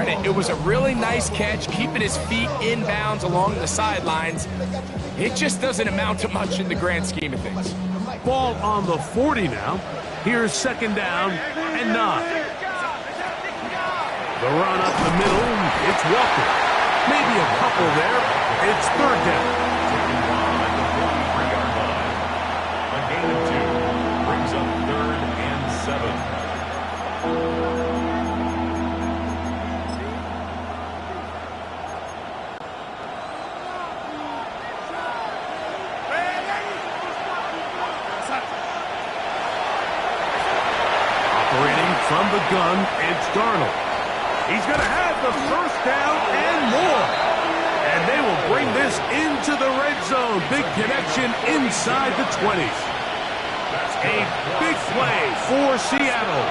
Darn it, it was a really nice catch, keeping his feet inbounds along the sidelines. It just doesn't amount to much in the grand scheme of things. Ball on the 40 now. Here's second down and 9. The run up the middle, it's Walker. Maybe a couple there. It's third down. A gain of 2 brings up 3rd and 7. Operating from the gun, it's Darnold. He's going to have the first down and more. And they will bring this into the red zone. Big connection inside the 20s. A big play for Seattle.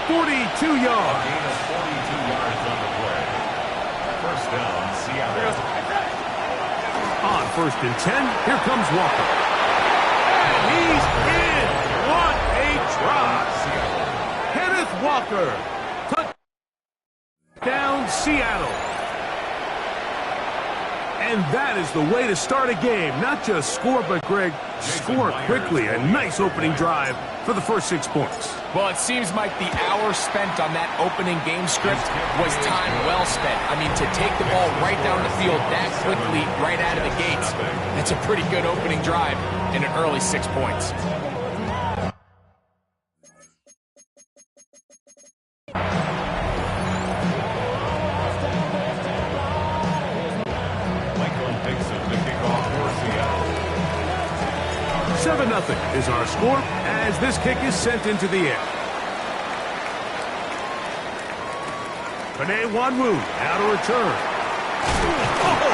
42 yards. Gain of 42 yards on the play. First down, Seattle. On 1st and 10, here comes Walker. And he's in. What a try. Kenneth Walker. Touchdown, Seattle. And that is the way to start a game. Not just score, but, Greg, score quickly. A nice opening drive for the first 6 points. Well, it seems like the hour spent on that opening game script was time well spent. I mean, to take the ball right down the field that quickly, right out of the gates, that's a pretty good opening drive in an early 6 points. Picks up the kickoff for Seattle. 7-0 is our score as this kick is sent into the air. Panay Wanwu now to return. Oh!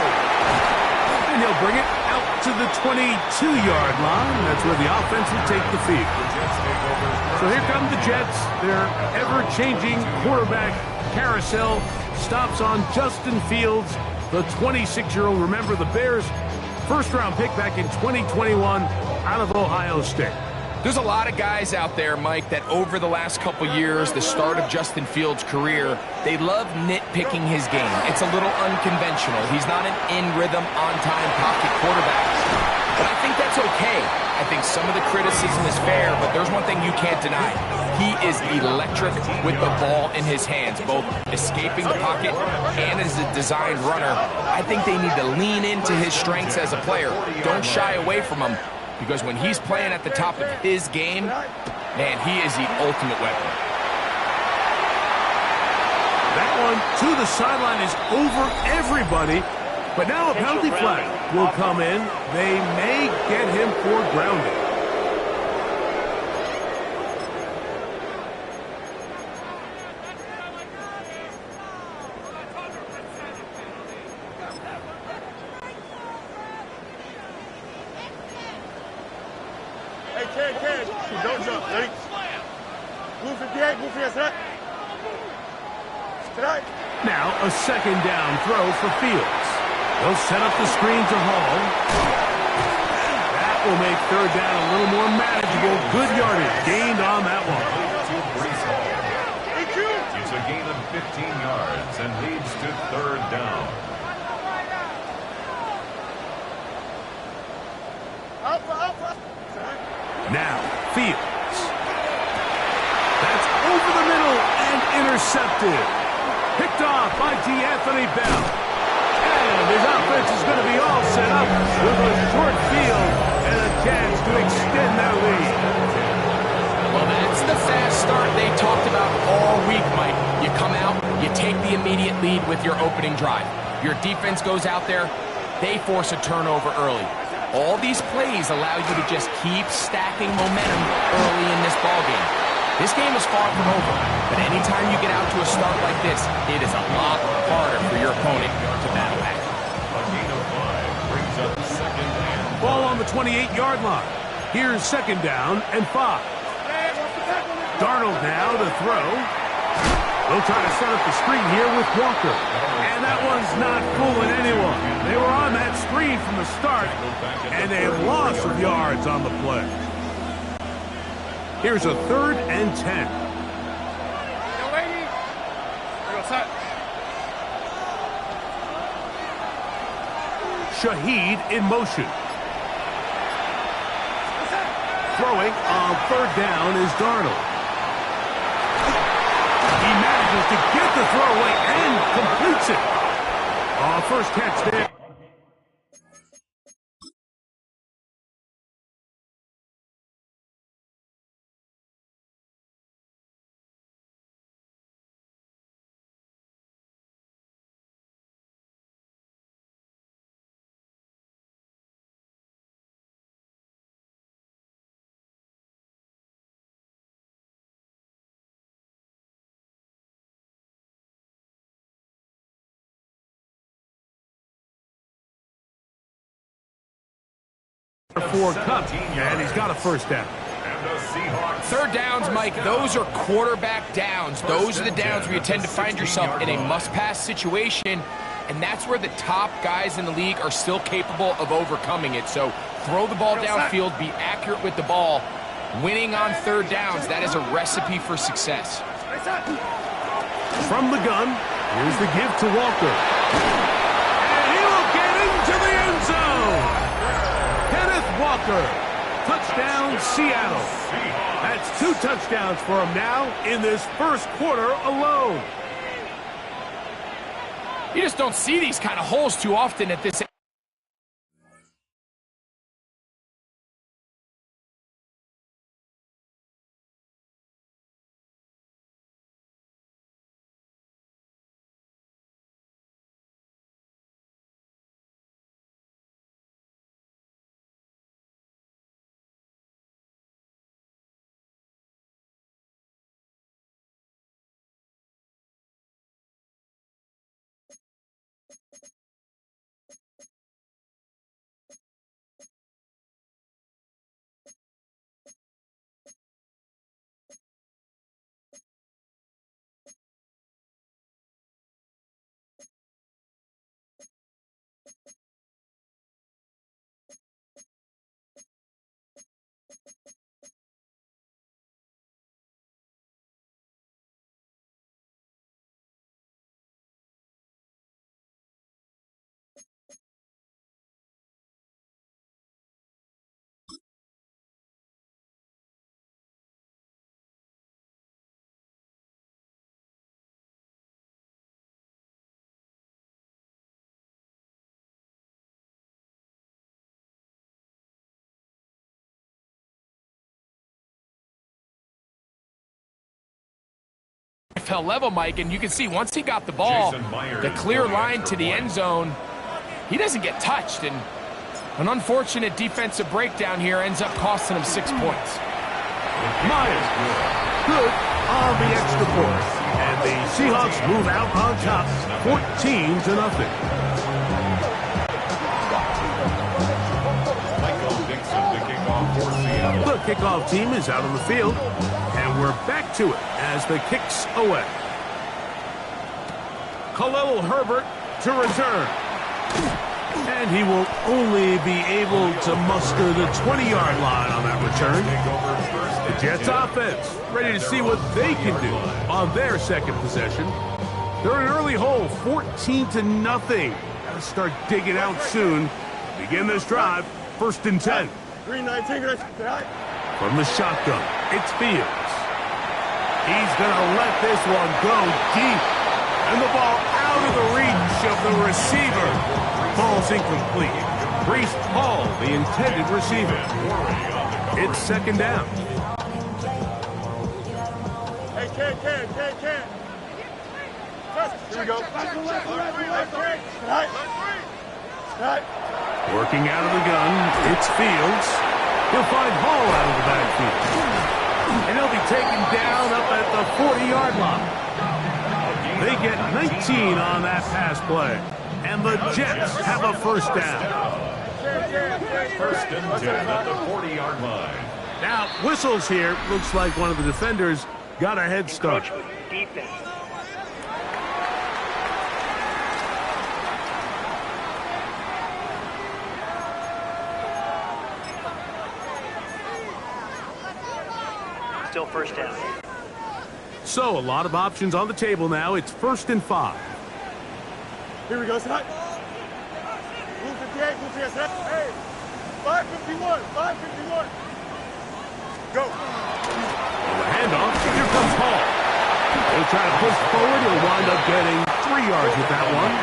And he'll bring it out to the 22-yard line. That's where the offense will take the field. So here come the Jets. Their ever-changing quarterback carousel stops on Justin Fields, the 26-year-old. Remember, the Bears' first-round pick back in 2021 out of Ohio State. There's a lot of guys out there, Mike, that over the last couple years, the start of Justin Fields' career, they love nitpicking his game. It's a little unconventional. He's not an in-rhythm, on-time pocket quarterback. But I think that's okay. I think some of the criticism is fair, but there's one thing you can't deny. He is electric with the ball in his hands, both escaping the pocket and as a designed runner. I think they need to lean into his strengths as a player. Don't shy away from him, because when he's playing at the top of his game, man, he is the ultimate weapon. That one to the sideline is over everybody. But now a penalty flag will come in. They may get him for grounding. Hey, Ken, don't jump. Ready? Move your head, move your head. Now a second down throw for Fields. They'll set up the screen to Hall. That will make third down a little more manageable. Good yardage gained on that one. It's a gain of 15 yards and leads to third down. Now Fields. That's over the middle and intercepted. Picked off by Anthony Bell. And his offense is going to be all set up with a short field and a chance to extend their lead. Well, that's the fast start they talked about all week, Mike. You come out, you take the immediate lead with your opening drive. Your defense goes out there, they force a turnover early. All these plays allow you to just keep stacking momentum early in this ballgame. This game is far from over, but anytime you get out to a start like this, it is a lot harder for your opponent to battle back. A gain of 5 brings up second and Ball on the 28-yard line. Here's second down and 5. Darnold now to throw. They'll try to set up the screen here with Walker. And that one's not fooling anyone. They were on that screen from the start, and a loss of yards on the play. Here's a third and 10. Shaheed in motion. Throwing on third down is Darnold. He manages to get the throw away and completes it. First catch there. For Cup, and he's got a first down. Third downs, Mike, those are quarterback downs. Those are the downs where you tend to find yourself in a must-pass situation, and that's where the top guys in the league are still capable of overcoming it. So throw the ball downfield, be accurate with the ball. Winning on third downs, that is a recipe for success. From the gun, here's the give to Walker. And he will get into the end zone. Walker, touchdown Seattle. That's 2 touchdowns for him now in this first quarter alone. You just don't see these kind of holes too often at this. NFL level, Mike, and you can see once he got the ball, the clear line to the end zone, he doesn't get touched, and an unfortunate defensive breakdown here ends up costing him 6 points. Myers, good on the extra point, and the Seahawks move out on top, 14-0. The kickoff team is out on the field, and we're back to it as the kicks away. Khalil Herbert to return. And he will only be able to muster the 20-yard line on that return. The Jets offense ready to see what they can do on their second possession. They're in an early hole, 14-0. Got to start digging out soon. Begin this drive, 1st and 10. 3-19. From the shotgun, it's Fields. He's going to let this one go deep. And the ball out of the reach of the receiver. Ball's incomplete. Breece Hall, the intended receiver. It's 2nd down. Hey, Ken. Here we go. Working out of the gun, it's Fields. He'll find Hall out of the backfield. And he'll be taken down up at the 40-yard line. They get 19 on that pass play. And the Jets have a 1st down. 1st and 10 at the 40-yard line. Now, whistles here. Looks like one of the defenders got a head start. Defense. Still 1st down. So, a lot of options on the table now. It's 1st and 5. Here we go, Scott. Move 15. move to your left. Hey, 551, 551. Go. The handoff. Here comes Hall. He'll try to push forward. He'll wind up getting 3 yards with that one.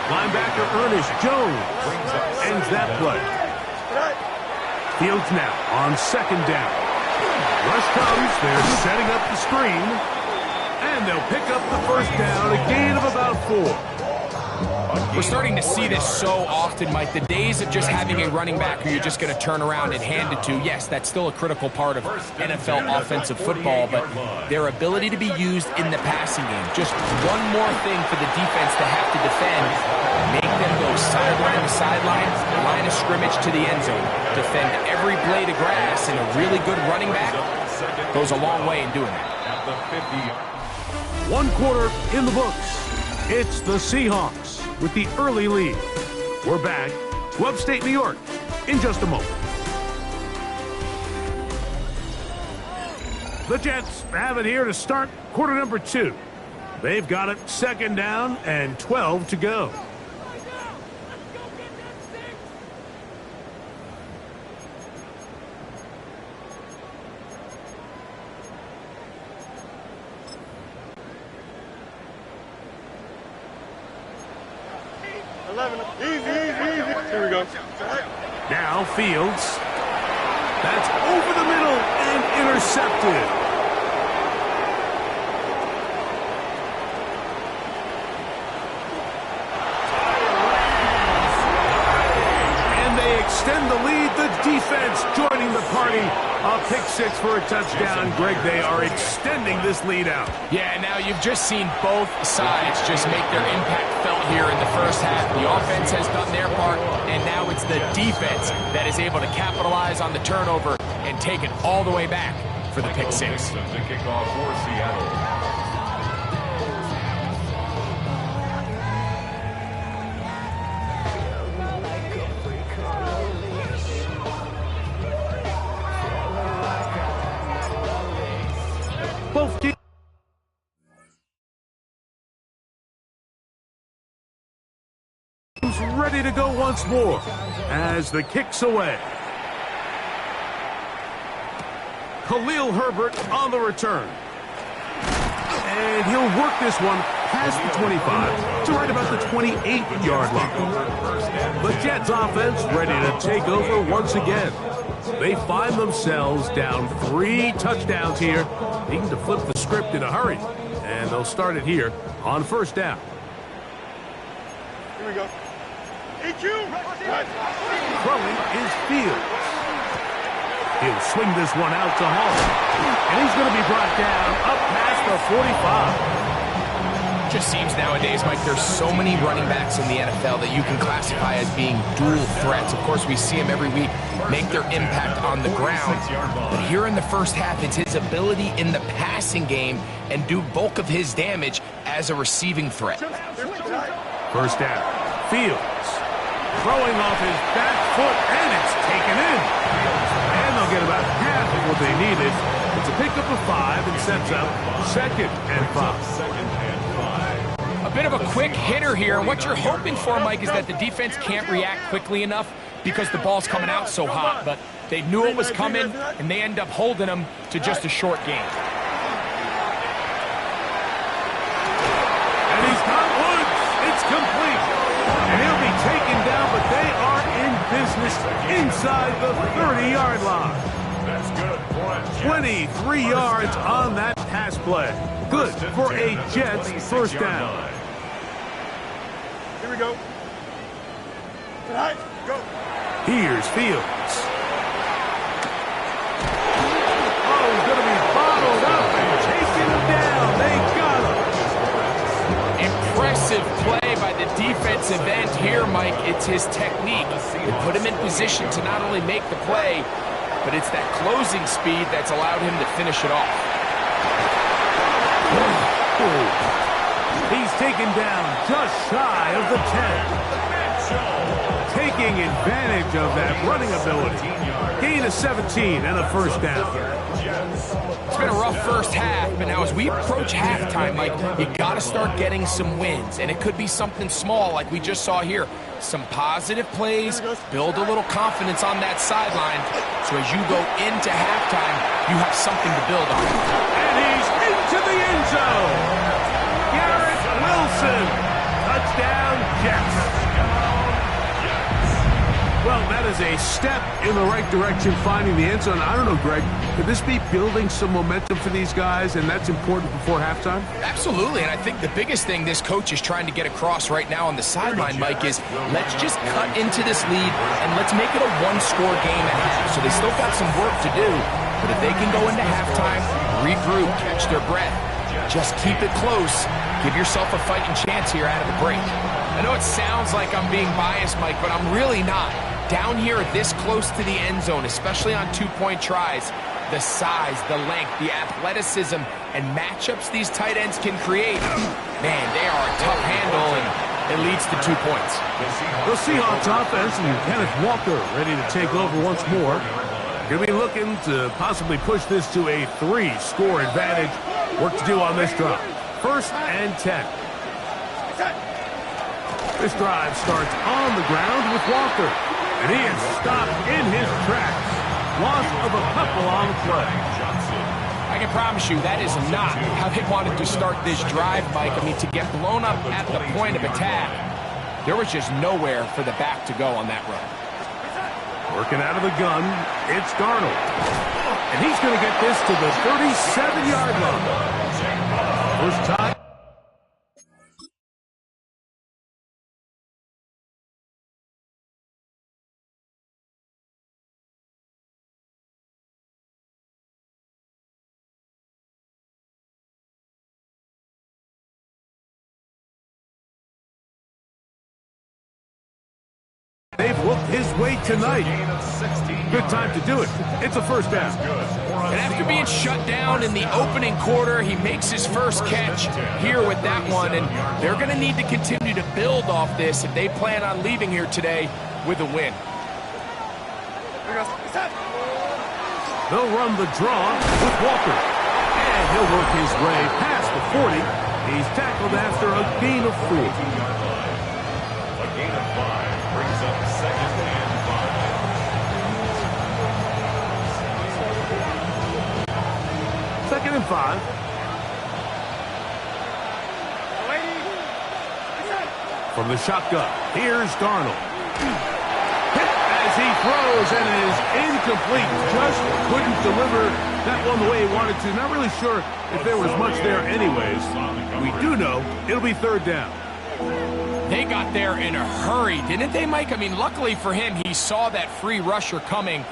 Linebacker Ernest Jones ends that play. Fields now on second down. Rush comes. They're setting up the screen. And they'll pick up the first down, a gain of about 4. We're starting to see this so often, Mike. The days of just having a running back who you're just going to turn around and hand it to, yes, that's still a critical part of NFL offensive football, but their ability to be used in the passing game, just one more thing for the defense to have to defend, make them go sideline to sideline, line of scrimmage to the end zone, defend every blade of grass, and a really good running back goes a long way in doing that. 1 quarter in the books. It's the Seahawks with the early lead. We're back to upstate New York in just a moment. The Jets have it here to start quarter number 2. They've got it second down and 12 to go. Easy. Here we go. Now Fields. That's over the middle and intercepted. And they extend the lead. The defense joining the party. A pick 6 for a touchdown. Greg, they are extending this lead out. Yeah, now you've just seen both sides just make their impact felt here in the first half. The offense has done their part, and now it's the defense that is able to capitalize on the turnover and take it all the way back for the pick 6. The kickoff for Seattle. Both teams ready to go once more as the kick's away. Khalil Herbert on the return. And he'll work this one past the 25 to right about the 28-yard line. The Jets offense ready to take over once again. They find themselves down 3 touchdowns here, needing to flip the script in a hurry. And they'll start it here on first down. Here we go. EQ. Throwing is Fields. He'll swing this one out to Hall. And he's going to be brought down up past the 45. Just seems nowadays, Mike, there's so many running backs in the NFL that you can classify as being dual threats. Of course, we see them every week make their impact on the ground. But here in the first half, it's his ability in the passing game and do bulk of his damage as a receiving threat. First down. Fields throwing off his back foot, and it's taken in. And they'll get about half of what they needed. It's a pickup of 5 and sets up 2nd and 5. A bit of a quick hitter here. What you're hoping for, Mike, is that the defense can't react quickly enough because the ball's coming out so hot. But they knew it was coming, and they end up holding them to just a short game. And he's got Woods. It's complete. And he'll be taken down, but they are in business inside the 30-yard line. That's good for a 23 yards on that pass play. Good for a Jets first down. Here we go. Right, go. Here's Fields. Oh, he's going to be bottled up and taking him down. They got him. Impressive play by the defensive end here, Mike. It's his technique. They put him in position to not only make the play, but it's that closing speed that's allowed him to finish it off. He's taken down just shy of the 10. Taking advantage of that running ability. Gain of 17 and a first down. It's been a rough first half, but now as we approach halftime, Mike, you got to start getting some wins, and it could be something small like we just saw here. Some positive plays, build a little confidence on that sideline, so as you go into halftime, you have something to build on. And he's into the end zone. Garrett Wilson. Touchdown, Jets. Well, that is a step in the right direction, finding the end zone. I don't know, Greg, could this be building some momentum for these guys, and that's important before halftime? Absolutely, and I think the biggest thing this coach is trying to get across right now on the sideline, Mike, is let's just cut into this lead, and let's make it a one-score game at half. So they still got some work to do, but if they can go into halftime, regroup, catch their breath, just keep it close, give yourself a fighting chance here out of the break. I know it sounds like I'm being biased, Mike, but I'm really not. Down here this close to the end zone, especially on two-point tries, the size, the length, the athleticism, and matchups these tight ends can create, man, they are a tough handle, and it leads to 2 points. The Seahawks offense and Kenneth Walker ready to take over once more. Going to be looking to possibly push this to a 3-score advantage. Work to do on this drive. 1st and 10. This drive starts on the ground with Walker. And he is stopped in his tracks. Loss of a couple on the play. I can promise you that is not how they wanted to start this drive, Mike. I mean, to get blown up at the point of attack, there was just nowhere for the back to go on that run. Working out of the gun, it's Darnold. And he's going to get this to the 37-yard line. First time. They've looked his way tonight. Good time to do it. It's a first down. And after being shut down in the opening quarter, he makes his first catch here with that one. And they're going to need to continue to build off this if they plan on leaving here today with a win. They'll run the draw with Walker. And he'll work his way past the 40. He's tackled after a gain of 4. A gain of 5 brings up 2nd and 5. 2nd and 5. From the shotgun, here's Darnold. Hit as he throws and is incomplete. Just couldn't deliver that one the way he wanted to. Not really sure if there was much there anyways. We do know it'll be 3rd down. They got there in a hurry, didn't they, Mike? I mean, luckily for him, he saw that free rusher coming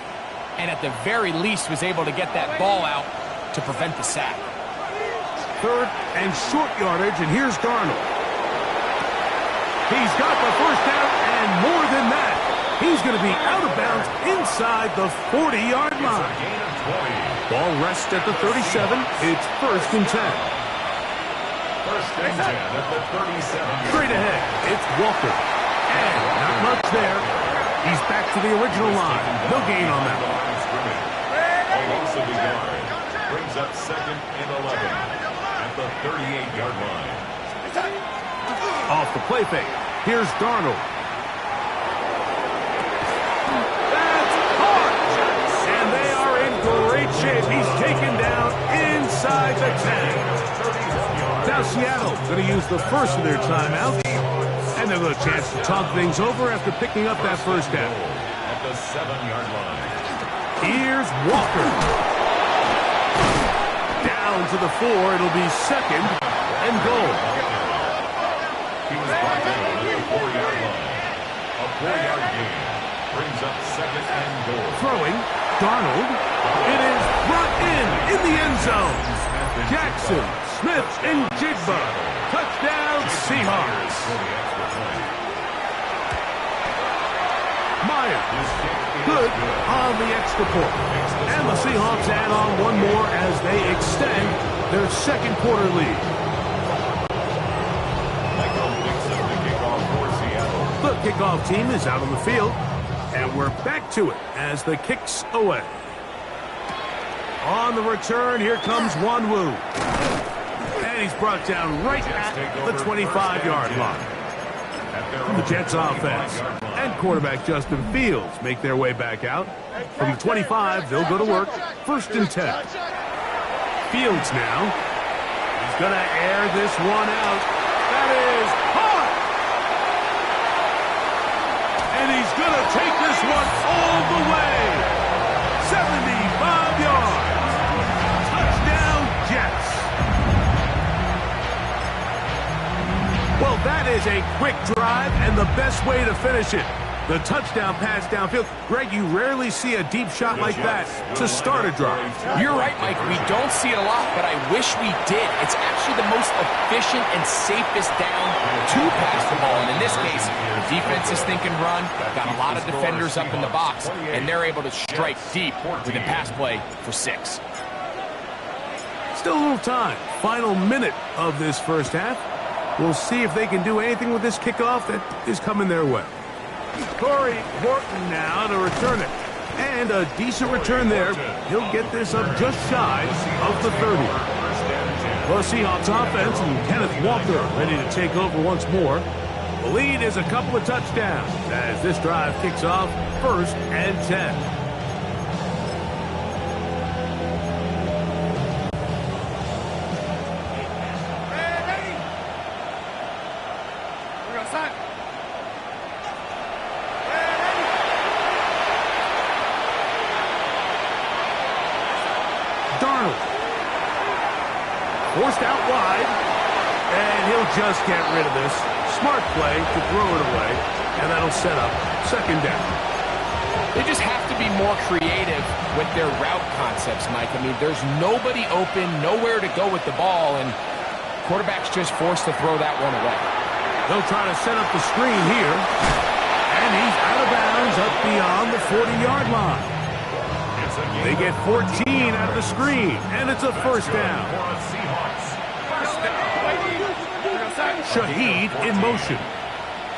and at the very least was able to get that ball out to prevent the sack. 3rd and short yardage, and here's Darnold. He's got the first down, and more than that, he's going to be out of bounds inside the 40-yard line. Ball rests at the 37. It's 1st and 10. 1st and 10 at the 37. Straight ahead, it's Walker. And not much there. He's back to the original line. No gain on that one. A loss of a yard brings up 2nd and 11 at the 38-yard line. Off the play fake. Here's Darnold. That's hard. And they are in great shape. He's taken down inside the 10. Now Seattle going to use the first of their timeouts. And they'll have a chance to talk things over after picking up that first down. At the 7-yard line. Here's Walker. Down to the 4. It'll be 2nd and goal. He was brought down at the 4-yard line. A 4-yard gain brings up 2nd and goal. Throwing, Darnold. It is brought in the end zone. Jackson, Smith, and Jigba. Touchdown, Seahawks. Myers, good on the extra point. And the Seahawks add on one more as they extend their 2nd quarter lead. Michael Dixon, the kickoff for Seattle. The kickoff team is out on the field. And we're back to it as the kick's away. On the return, here comes Wanwu. And he's brought down right at the 25-yard line. The Jets offense and quarterback Justin Fields make their way back out. From the 25, they'll go to work. 1st and 10. Fields now. He's going to air this one out. That is caught! And he's going to take this one all the way. 75 yards. Touchdown, Jets. Well, that is a quick drive and the best way to finish it. The touchdown pass downfield. Greg, you rarely see a deep shot like that to start a drive. You're right, Mike. We don't see it a lot, but I wish we did. It's actually the most efficient and safest down to pass the ball. And in this case, the defense is thinking run, got a lot of defenders up in the box, and they're able to strike deep with a pass play for 6. Still a little time. Final minute of this first half. We'll see if they can do anything with this kickoff that is coming their way. Corey Horton now to return it. And a decent return there. He'll get this up just shy of the 30. The Seahawks offense and Kenneth Walker ready to take over once more. The lead is a couple of touchdowns as this drive kicks off 1st and 10. Forced out wide, and he'll just get rid of this. Smart play to throw it away, and that'll set up 2nd down. They just have to be more creative with their route concepts, Mike. I mean, there's nobody open, nowhere to go with the ball, and quarterback's just forced to throw that one away. They'll try to set up the screen here, and he's out of bounds up beyond the 40-yard line. They get 14 out of the screen, and it's a 1st down. Shaheed in motion.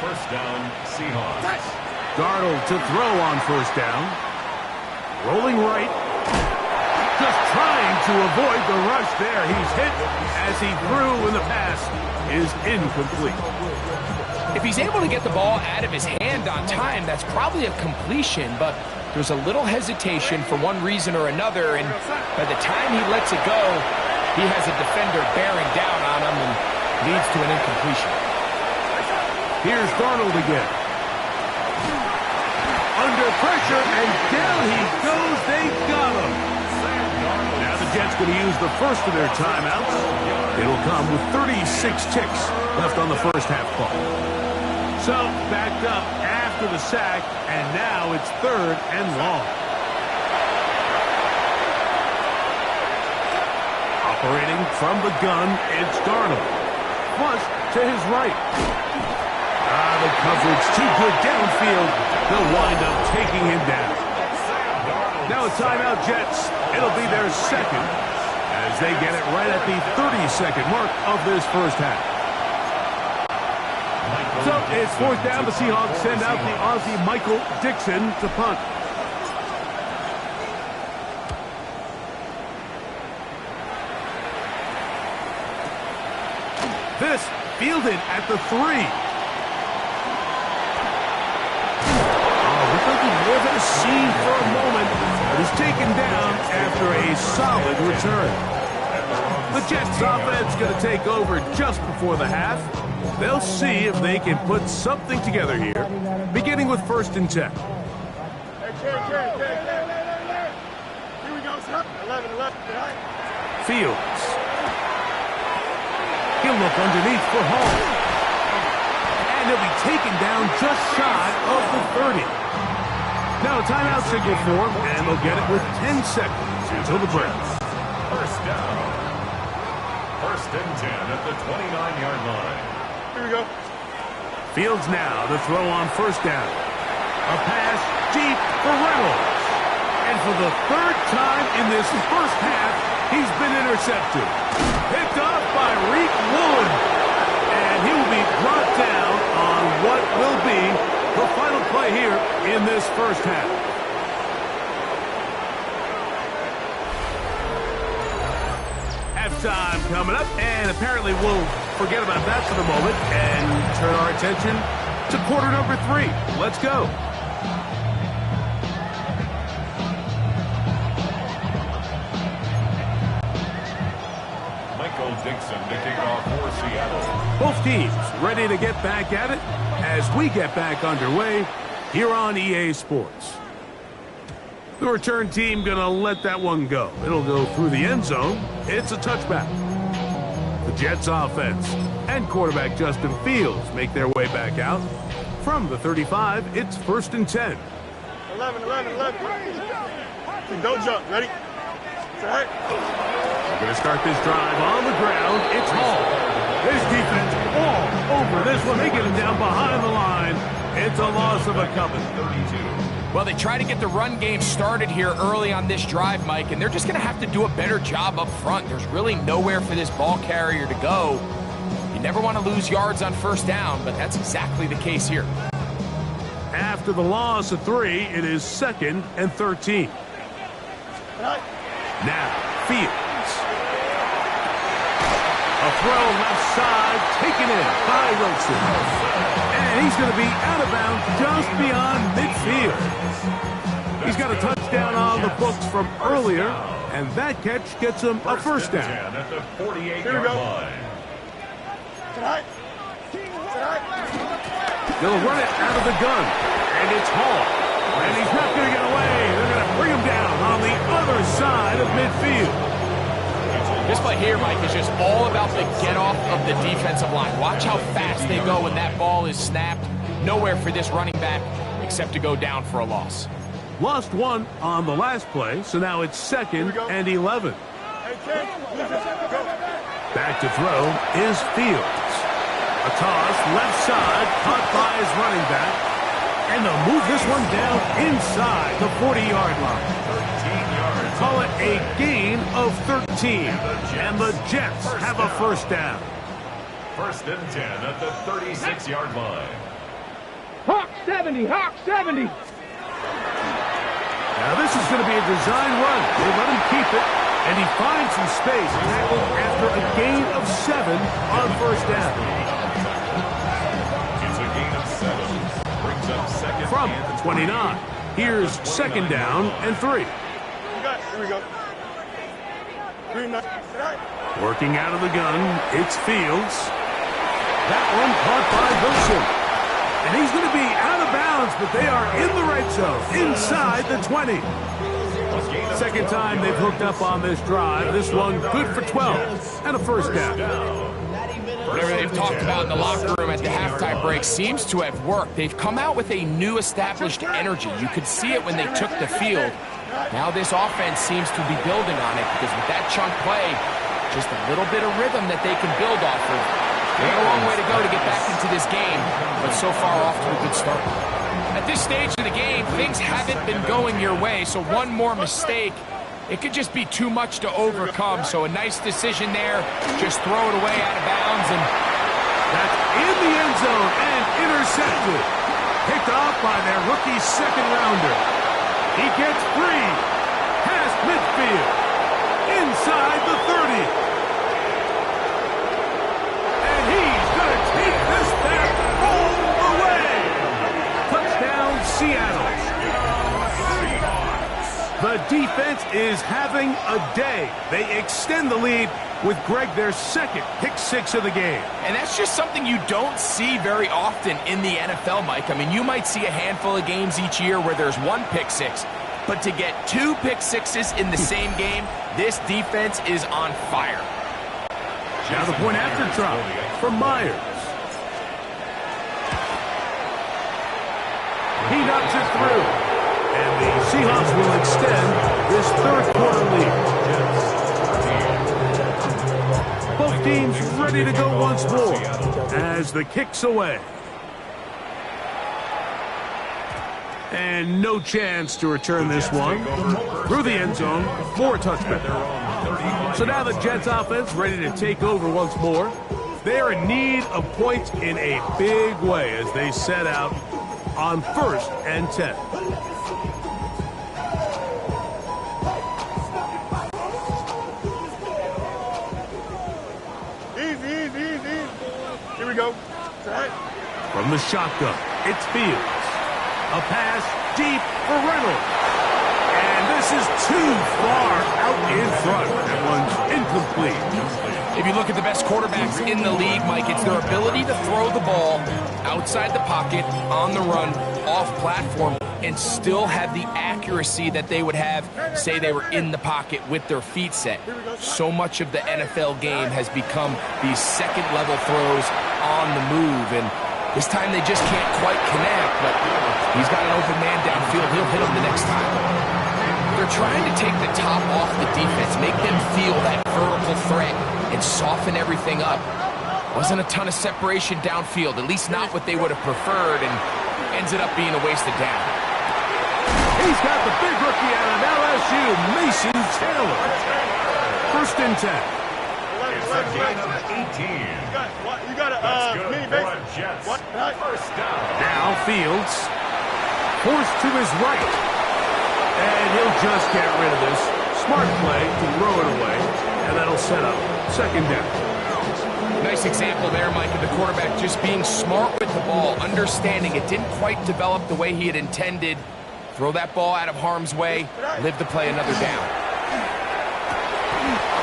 1st down, Seahawks. Darnold to throw on 1st down. Rolling right. Just trying to avoid the rush there. He's hit as he threw, and the pass is incomplete. If he's able to get the ball out of his hand on time, that's probably a completion, but there's a little hesitation for one reason or another, and by the time he lets it go, he has a defender bearing down on him and leads to an incompletion. Here's Darnold again. Under pressure, and down he goes. They got him. Now the Jets going to use the first of their timeouts. It'll come with 36 ticks left on the first half clock. So, backed up after the sack, and now it's 3rd and long. Operating from the gun, it's Darnold. Flush to his right. The coverage too good downfield. They'll wind up taking him down. Now a timeout, Jets. It'll be their 2nd as they get it right at the 30-second mark of this first half. So it's 4th down. The Seahawks send out the Aussie Michael Dixon to punt. This fielded at the 3. Looked like he may have seen for a moment, but is taken down after a solid return. The Jets offense going to take over just before the half. They'll see if they can put something together here, beginning with 1st and 10. Here we go, son. 11. Fields. He'll look underneath for home. And he'll be taken down just shy of the 30. Now a timeout signal for him, and they'll get it with 10 seconds until the break. 1st down. 1st and 10 at the 29-yard line. Here we go. Fields now to throw on 1st down. A pass deep for Reynolds. And for the 3rd time in this first half, he's been intercepted. Picked off by Reek Woolen. And he will be brought down on what will be in this first half. Halftime coming up, and apparently we'll forget about that for the moment and turn our attention to quarter number 3. Let's go. Dixon to kick off for Seattle. Both teams ready to get back at it as we get back underway here on EA Sports. The return team going to let that one go. It'll go through the end zone. It's a touchback. The Jets offense and quarterback Justin Fields make their way back out. From the 35, it's 1st and 10. 11. Don't jump. Ready? Set. We're going to start this drive on the ground. It's Hall. His defense all over this one. They get him down behind the line. It's a loss of a couple. 32. Well, they try to get the run game started here early on this drive, Mike, and they're just going to have to do a better job up front. There's really nowhere for this ball carrier to go. You never want to lose yards on first down, but that's exactly the case here. After the loss of 3, it is 2nd and 13. Now, Fields. A throw left side, taken in by Wilson. And he's going to be out of bounds just beyond midfield. He's got a touchdown on the books from earlier, and that catch gets him a first down. At the 48-yard line. They'll run it out of the gun, and it's Hall. And he's not going to get away. They're going to bring him down on the other side of midfield. This play here, Mike, is just all about the get-off of the defensive line. Watch how fast they go when that ball is snapped. Nowhere for this running back except to go down for a loss. Lost 1 on the last play, so now it's 2nd and 11. Back to throw is Fields. A toss, left side, caught by his running back. And they'll move this one down inside the 40-yard line. 13 yards. Call it a gain of 13. And the Jets have a first down. 1st and 10 at the 36-yard line. Hawk 70, Hawk 70. Now this is going to be a design run. They let him keep it, and he finds some space tackled after a gain of 7 on first down. It's a gain of 7. Brings up 2nd From and 29. Here's 2nd down and 3. Here we go. 3 9. Working out of the gun, it's Fields. That one caught by Wilson. And he's going to be out of bounds, but they are in the right zone, inside the 20. Second time they've hooked up on this drive. This one good for 12 and a first down. Whatever they've talked about in the locker room at the halftime break seems to have worked. They've come out with a new established energy. You could see it when they took the field. Now this offense seems to be building on it because with that chunk play, just a little bit of rhythm that they can build off of. They got a long way to go to get back into this game, but so far off to a good start. At this stage of the game, things haven't been going your way, so one more mistake, it could just be too much to overcome. So a nice decision there, just throw it away out of bounds, and that's in the end zone and intercepted. Picked off by their rookie second-rounder. He gets free, past midfield, inside the 30. Seattle. The defense is having a day. They extend the lead with Greg their 2nd pick 6 of the game. And that's just something you don't see very often in the NFL, Mike. I mean, you might see a handful of games each year where there's 1 pick 6, but to get 2 pick 6s in the same game, this defense is on fire. Now the point after drop from Myers. He knocks it through, and the Seahawks will extend this 3rd quarter lead. Both teams ready to go once more as the kick's away. And no chance to return this one through the end zone for a touchback. So now the Jets offense ready to take over once more. They are in need of points in a big way as they set out on 1st and 10. Easy. Here we go. From the shotgun, it's Fields. A pass deep for Reynolds. And this is too far out in front. That one's incomplete. If you look at the best quarterbacks in the league, Mike, it's their ability to throw the ball outside the pocket, on the run, off platform, and still have the accuracy that they would have, say they were in the pocket with their feet set. So much of the NFL game has become these second-level throws on the move, and this time they just can't quite connect, but he's got an open man downfield. He'll hit him the next time. They're trying to take the top off the defense, make them feel that vertical threat, and soften everything up. Wasn't a ton of separation downfield, at least not what they would have preferred, and ends it up being a wasted down. He's got the big rookie out of LSU, Mason Taylor. 1st and 10. It's a gain of 18. You got a mini base. Jets. What? First down. Now Fields, forced to his right. And he'll just get rid of this. Smart play to throw it away, and that'll set up 2nd down. Nice example there, Mike, of the quarterback just being smart with the ball, understanding it didn't quite develop the way he had intended. Throw that ball out of harm's way, live to play another down.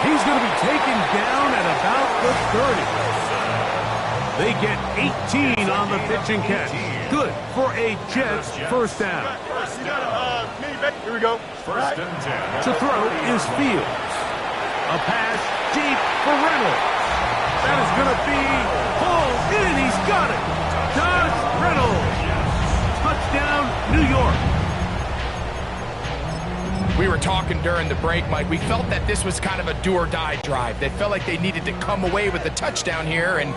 He's going to be taken down at about the 30. They get 18 on the pitch and catch. Good for a Jets 1st down. You got a mini base. Here we go. 1st and 10. To throw is Fields. A pass deep for Reynolds. That is going to be pulled in. He's got it. Does Reynolds. Touchdown, New York. We were talking during the break, Mike. We felt that this was kind of a do-or-die drive. They felt like they needed to come away with the touchdown here, and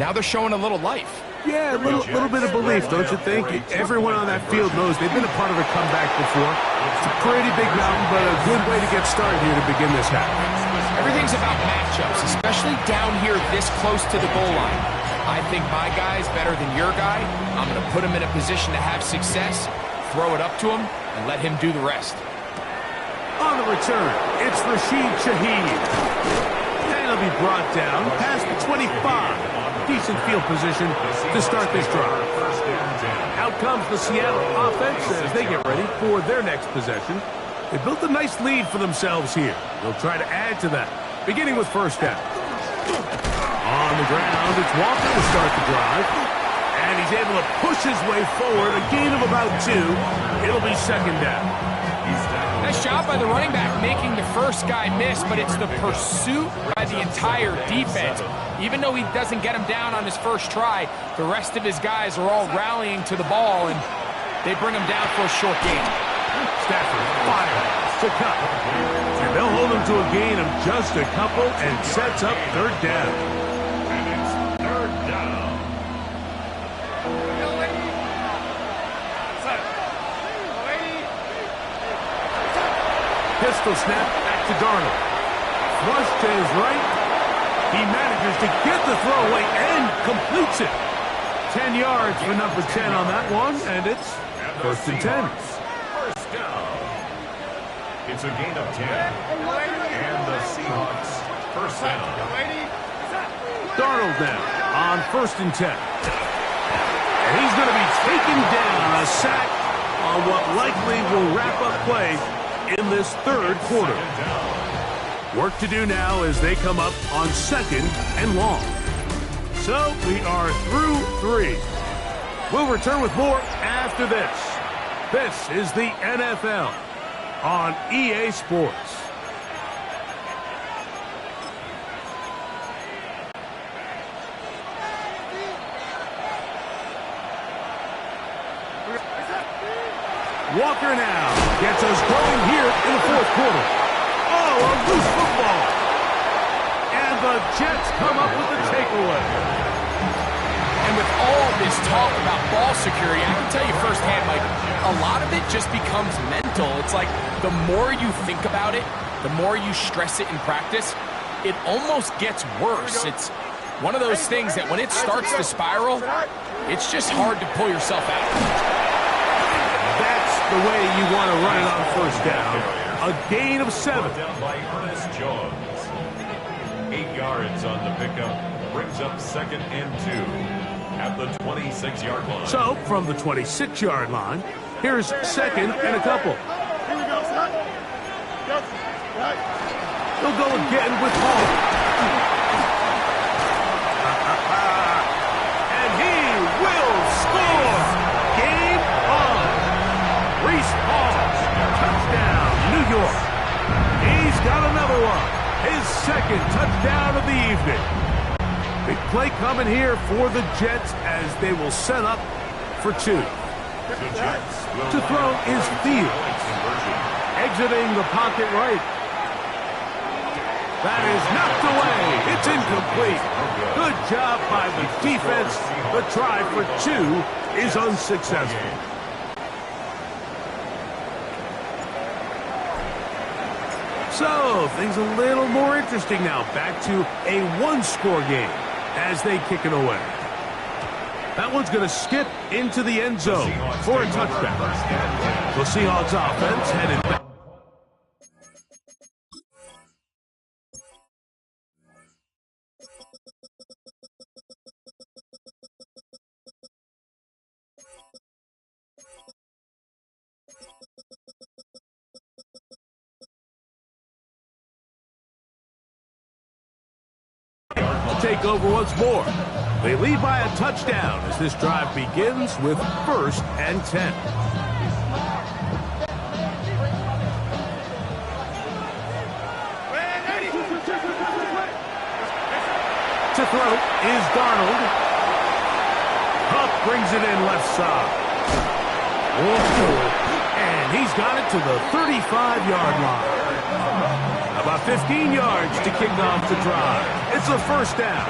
now they're showing a little life. Yeah, a little bit of belief, don't you think? Everyone on that field knows they've been a part of a comeback before. It's a pretty big mountain, but a good way to get started here to begin this half. Everything's about matchups, especially down here this close to the goal line. I think my guy's better than your guy. I'm going to put him in a position to have success, throw it up to him, and let him do the rest. On the return, it's Rashid Shaheed. And he'll be brought down past the 25. Decent field position to start this drive. Out comes the Seattle offense as they get ready for their next possession. They built a nice lead for themselves here. They'll try to add to that, beginning with 1st down. On the ground, it's Walker to start the drive. And he's able to push his way forward, a gain of about 2. It'll be 2nd down. Nice job by the running back making the first guy miss, but it's the pursuit by the entire defense. Even though he doesn't get him down on his first try, the rest of his guys are all rallying to the ball, and they bring him down for a short gain. Stafford fires to cut. And they'll hold him to a gain of just a couple and sets up 3rd down. And it's 3rd down. Pistol snap back to Darnold. Flush to his right. He manages to get the throw away and completes it. 10 yards for number 10 on that one, and it's 1st and 10. First down. It's a gain of 10. And the Seahawks 1st down. Darnold now on 1st and 10. And he's going to be taken down, a sack on what likely will wrap up play in this 3rd quarter. Work to do now as they come up on 2nd and long. So we are through 3. We'll return with more after this. This is the NFL on EA Sports. Walker now gets us going here in the 4th quarter. Oh, a loose football. And the Jets come up with the takeaway. And with all this talk about ball security, I can tell you firsthand, Mike, a lot of it just becomes mental. It's like the more you think about it, the more you stress it in practice, it almost gets worse. It's One of those things that when it starts to spiral, it's just hard to pull yourself out. That's the way you want to run it on first down. A gain of 7. Down by Ernest Jones. 8 yards on the pickup. Brings up 2nd and 2 at the 26-yard line. So, from the 26-yard line, here's 2nd and a couple. Here we go, son. Right. They'll go again with Hall. And he will score. Game on. Reese Hall. Touchdown, New York. He's got another one. His 2nd touchdown of the evening. Big play coming here for the Jets as they will set up for 2. To throw is Fields. Exiting the pocket right. That is knocked away. It's incomplete. Good job by the defense. The try for 2 is unsuccessful. So, things a little more interesting now. Back to a 1-score game as they kick it away. That one's going to skip into the end zone for a touchdown. The Seahawks offense headed back. Take over once more. They lead by a touchdown as this drive begins with 1st and 10. To throw is Darnold. Huff brings it in left side. And he's got it to the 35-yard line. About 15 yards to kick off the drive. It's a 1st down.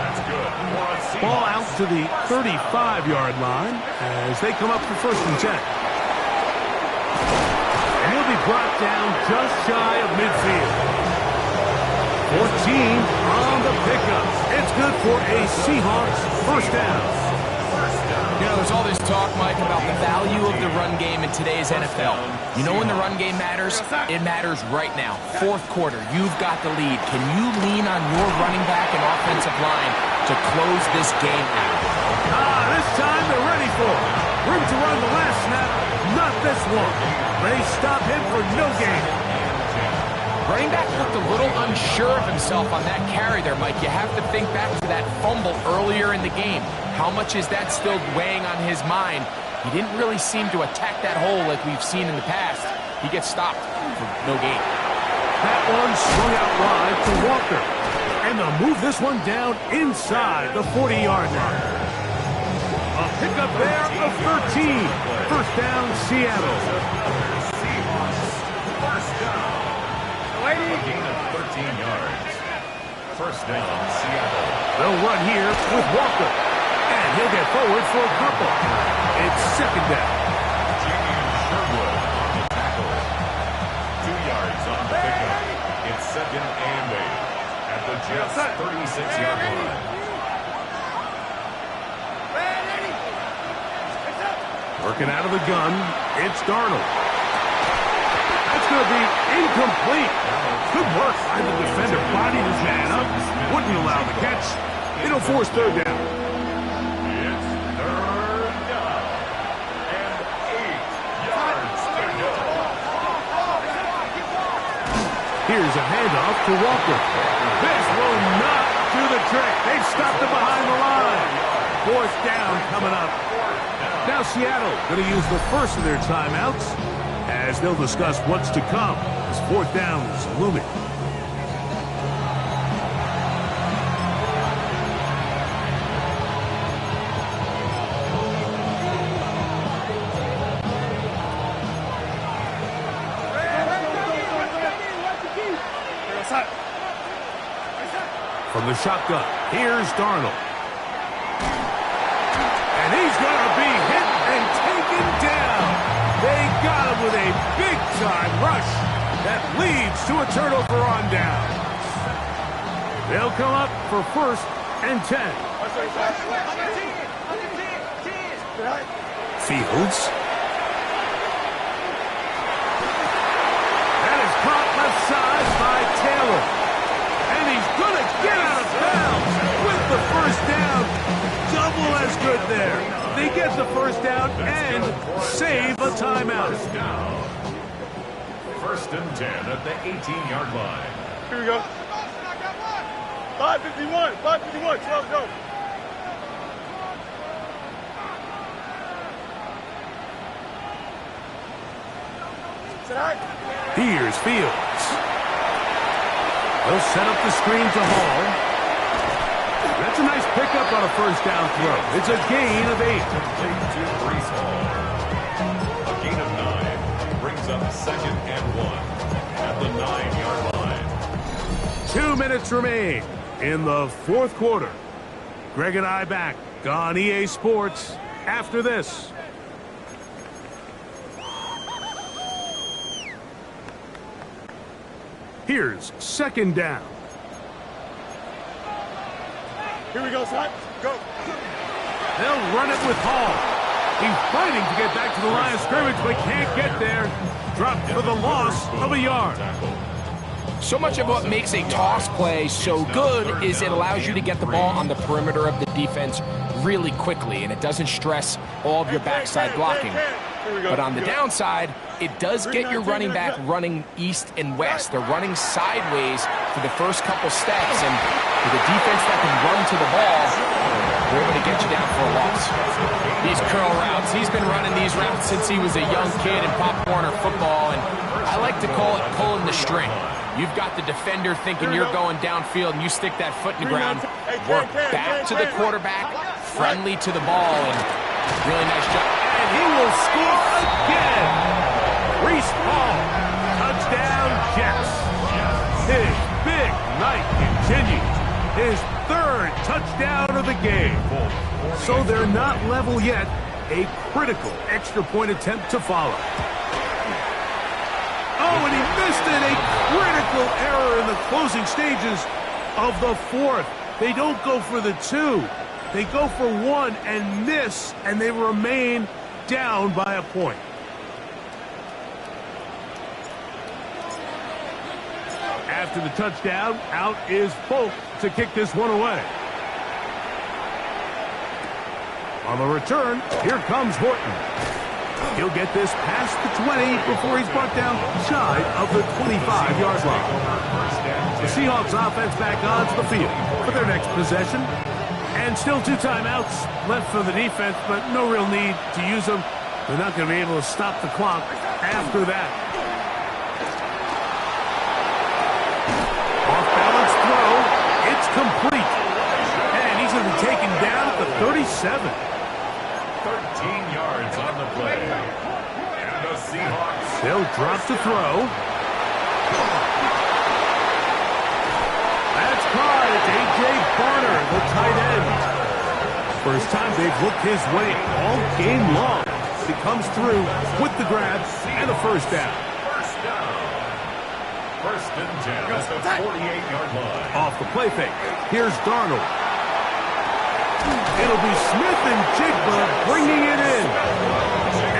Ball out to the 35-yard line as they come up for 1st and 10. And he'll be brought down just shy of midfield. 14 on the pickup. It's good for a Seahawks 1st down. You know, there's all this talk, Mike, about the value of the run game in today's NFL. You know when the run game matters? It matters right now. 4th quarter, you've got the lead. Can you lean on your running back and offensive line to close this game out? This time they're ready for it. Room to run the last snap, not this one. They stop him for no gain. Running back looked a little unsure of himself on that carry there, Mike. You have to think back to that fumble earlier in the game. How much is that still weighing on his mind? He didn't really seem to attack that hole like we've seen in the past. He gets stopped for no gain. That one swung out wide to Walker. And they'll move this one down inside the 40-yard line. A pickup there of 13. 1st down, Seattle. A gain of 13 yards. 1st down, Seattle. They'll run here with Walker. And he'll get forward for a couple. It's 2nd down. Sherwood on the tackle. 2 yards on the pickup. It's 2nd and 8 at the Jets' 36-yard line. Working out of the gun, it's Darnold. That's going to be incomplete. Good work by the defender. Bodied his man up. Wouldn't allow the catch. It'll force 3rd down. It's 3rd down and 8 yards to go. Here's a handoff to Walker. This will not do the trick. They've stopped him behind the line. 4th down coming up. Now Seattle going to use the first of their timeouts as they'll discuss what's to come as 4th down is looming. From the shotgun, here's Darnold. And he's going to be hit and taken down. They got him with a big-time rush that leads to a turnover on down. They'll come up for 1st and 10. Fields. That is caught left side by Taylor. And he's going to get out of bounds with the first down. Double as good there. They get the first down and save a timeout. First and 10 at the 18-yard line. Here we go. 5:51. 5:51. Let's go. Here's Fields. They'll set up the screen to Hall. That's a nice pickup on a first down throw. It's a gain of 8. To Brees Hall. A gain of 9 brings up second and 1 at the 9-yard line. 2 minutes remain in the fourth quarter. Greg and I back on EA Sports after this. Here's second down. Here we go, son. Go. They'll run it with Hall. He's fighting to get back to the line of scrimmage, but can't get there. Dropped for the loss of a yard. So much of what makes a toss play so good is it allows you to get the ball on the perimeter of the defense really quickly, and it doesn't stress all of your backside blocking. But on the downside, it does get your running back running east and west. They're running sideways for the first couple steps, and with a defense that can run to the ball, they're able to get you down for a loss. These curl routes, he's been running these routes since he was a young kid in Pop Warner football, and I like to call it pulling the string. You've got the defender thinking you're going downfield, and you stick that foot in the ground, work back to the quarterback, friendly to the ball, and really nice job. And he will score again. Brees Hall, touchdown Jets. His big night continues. His third touchdown of the game. So they're not level yet. A critical extra point attempt to follow. Oh, and he missed it. A critical error in the closing stages of the fourth. They don't go for the 2. They go for 1 and miss, and they remain down by a point. After the touchdown, out is Folk to kick this one away. On the return, here comes Horton. He'll get this past the 20 before he's brought down shy of the 25-yard line. The Seahawks offense back onto the field for their next possession. And still 2 timeouts left for the defense, but no real need to use them. They're not going to be able to stop the clock after that. Off-balance throw. It's complete. And he's going to be taken down at the 37. 13 yards on the play. And the Seahawks. They'll drop to throw. That's caught. It's A.J. Barner, the tight end. First time they've looked his way all game long. He comes through with the grab and a first down. First down. First and 10 at the 48-yard line. Off the play fake. Here's Darnold. It'll be Smith and Jigba bringing it in.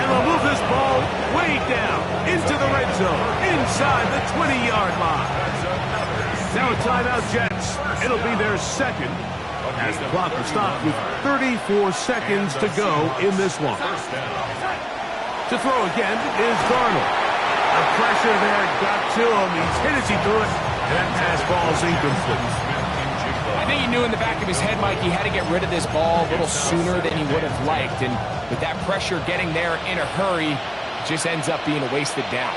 And they'll move this ball way down into the red zone, inside the 20-yard line. Now a timeout, Jets. It'll be their second as the clock is stopped with 34 seconds to go in this one. To throw again is Darnold. The pressure there got to him. He's hit as he threw it, and that pass ball's incomplete. I think he knew in the back of his head, Mike, he had to get rid of this ball a little sooner than he would have liked. And with that pressure getting there in a hurry, it just ends up being a wasted down.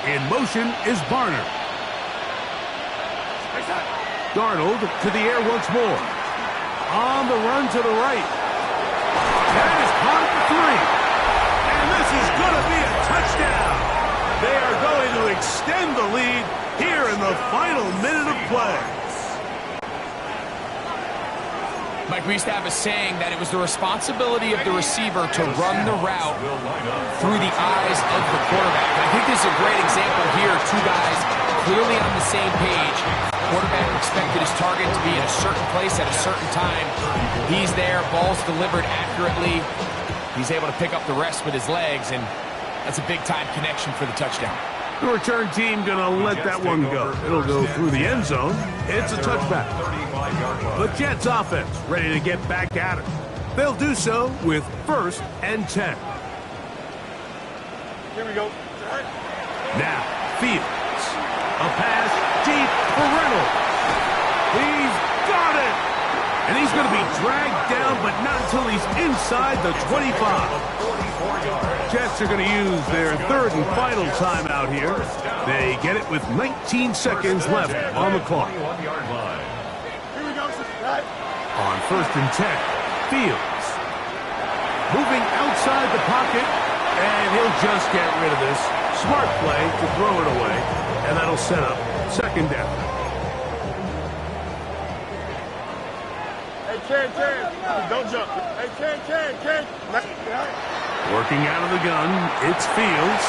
In motion is Barner. Darnold to the air once more. On the run to the right. That is caught at the 3. And this is going to be a touchdown. They are going to extend the lead here in the final minute of play. Mike, we used to have a saying that it was the responsibility of the receiver to run the route through the eyes of the quarterback. And I think this is a great example here. 2 guys clearly on the same page. Quarterback expected his target to be in a certain place at a certain time. He's there, ball's delivered accurately. He's able to pick up the rest with his legs, and that's a big-time connection for the touchdown. The return team going to let that one go. It'll go through the end zone. It's a touchback. The Jets offense ready to get back at it. They'll do so with 1st and 10. Here we go. Now, Fields. A pass deep for Reynolds. He's got it! And he's going to be dragged down, but not until he's inside the 25. Jets are going to use their 3rd and final timeout here. They get it with 19 seconds left on the clock. Here we go. On 1st and 10, Fields. Moving outside the pocket, and he'll just get rid of this. Smart play to throw it away, and that'll set up 2nd down. Hey, Ken, don't jump. Hey, Ken. Working out of the gun, it's Fields.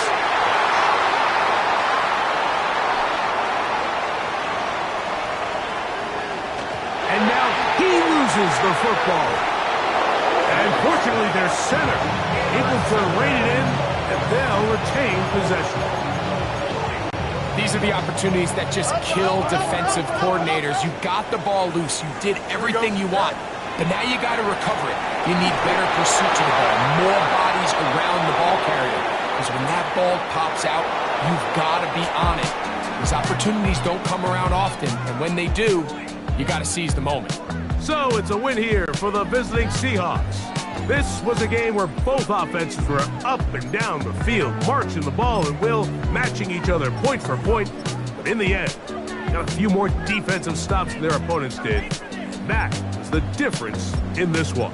And now he loses the football. And fortunately, their center able to rein it in, and they'll retain possession. These are the opportunities that just kill defensive coordinators. You got the ball loose. You did everything you want. But now you got to recover it. You need better pursuit to the ball, more bodies around the ball carrier. Because when that ball pops out, you've got to be on it. These opportunities don't come around often, and when they do, you got to seize the moment. So it's a win here for the visiting Seahawks. This was a game where both offenses were up and down the field, marching the ball and will, matching each other point for point. But in the end, got a few more defensive stops than their opponents did. That is the difference in this one.